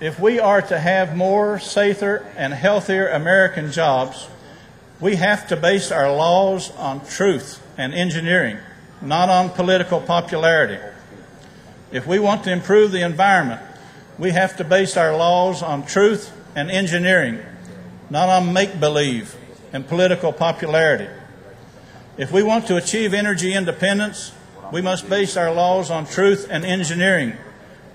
If we are to have more, safer, and healthier American jobs, we have to base our laws on truth and engineering, not on political popularity. If we want to improve the environment, we have to base our laws on truth and engineering, not on make-believe and political popularity. If we want to achieve energy independence, we must base our laws on truth and engineering,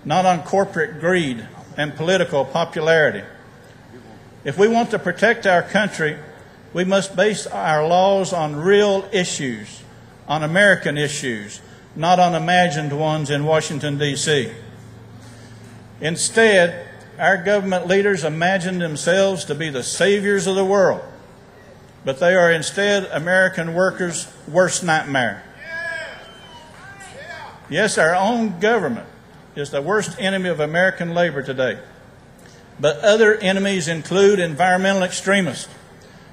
not on corporate greed and political popularity. If we want to protect our country, we must base our laws on real issues, on American issues, not on imagined ones in Washington, D.C. Instead, our government leaders imagine themselves to be the saviors of the world, but they are instead American workers' worst nightmare. Yes, our own government is the worst enemy of American labor today, but other enemies include environmental extremists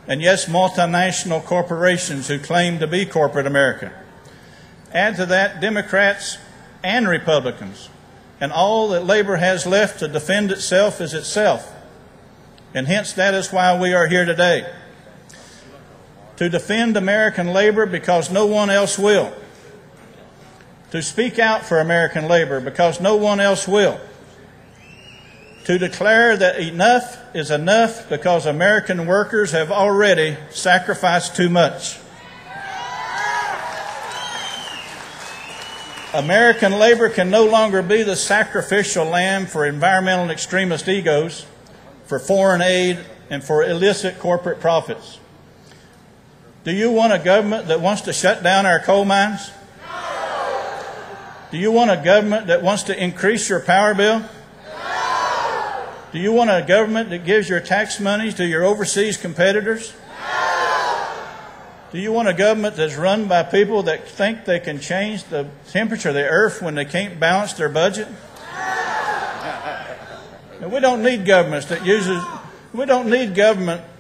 and, yes, multinational corporations who claim to be corporate America. Add to that Democrats and Republicans, and all that labor has left to defend itself is itself. And hence that is why we are here today. To defend American labor because no one else will. To speak out for American labor because no one else will. To declare that enough is enough because American workers have already sacrificed too much. American labor can no longer be the sacrificial lamb for environmental extremist egos, for foreign aid, and for illicit corporate profits. Do you want a government that wants to shut down our coal mines? No. Do you want a government that wants to increase your power bill? No. Do you want a government that gives your tax money to your overseas competitors? Do you want a government that's run by people that think they can change the temperature of the earth when they can't balance their budget? And we don't need government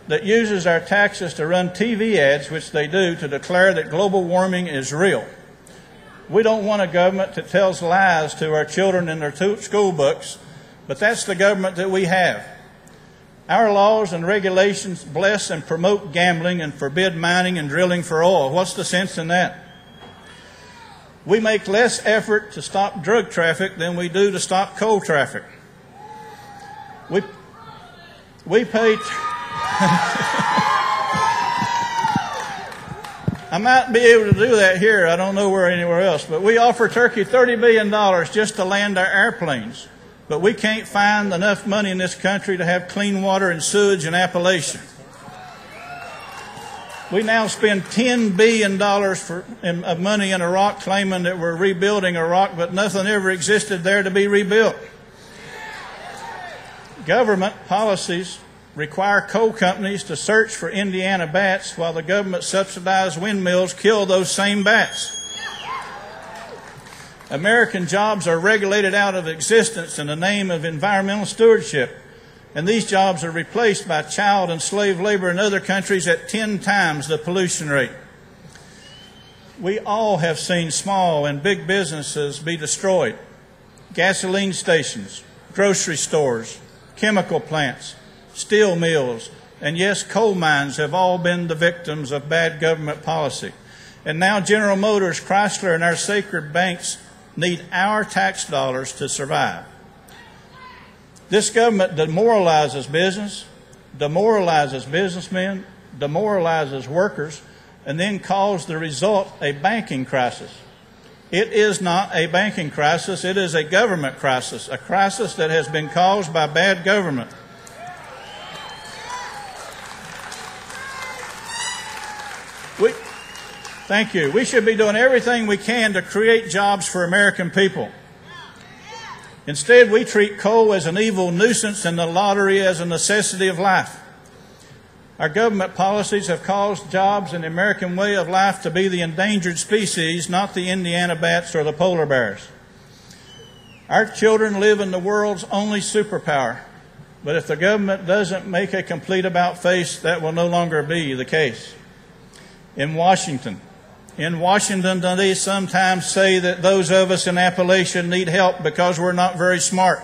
that uses our taxes to run TV ads, which they do, to declare that global warming is real. We don't want a government that tells lies to our children in their school books, but that's the government that we have. Our laws and regulations bless and promote gambling and forbid mining and drilling for oil. What's the sense in that? We make less effort to stop drug traffic than we do to stop coal traffic. We pay... I might be able to do that here. I don't know where anywhere else. But we offer Turkey $30 billion just to land our airplanes. But we can't find enough money in this country to have clean water and sewage in Appalachia. We now spend $10 billion of money in Iraq claiming that we're rebuilding Iraq, but nothing ever existed there to be rebuilt. Government policies require coal companies to search for Indiana bats while the government-subsidized windmills kill those same bats. American jobs are regulated out of existence in the name of environmental stewardship, and these jobs are replaced by child and slave labor in other countries at 10 times the pollution rate. We all have seen small and big businesses be destroyed. Gasoline stations, grocery stores, chemical plants, steel mills, and yes, coal mines have all been the victims of bad government policy. And now General Motors, Chrysler, and our sacred banks need our tax dollars to survive. This government demoralizes business, demoralizes businessmen, demoralizes workers, and then calls the result a banking crisis. It is not a banking crisis, it is a government crisis, a crisis that has been caused by bad government. Thank you. We should be doing everything we can to create jobs for American people. Instead, we treat coal as an evil nuisance and the lottery as a necessity of life. Our government policies have caused jobs in the American way of life to be the endangered species, not the Indiana bats or the polar bears. Our children live in the world's only superpower, but if the government doesn't make a complete about-face, that will no longer be the case. In Washington, they sometimes say that those of us in Appalachia need help because we're not very smart.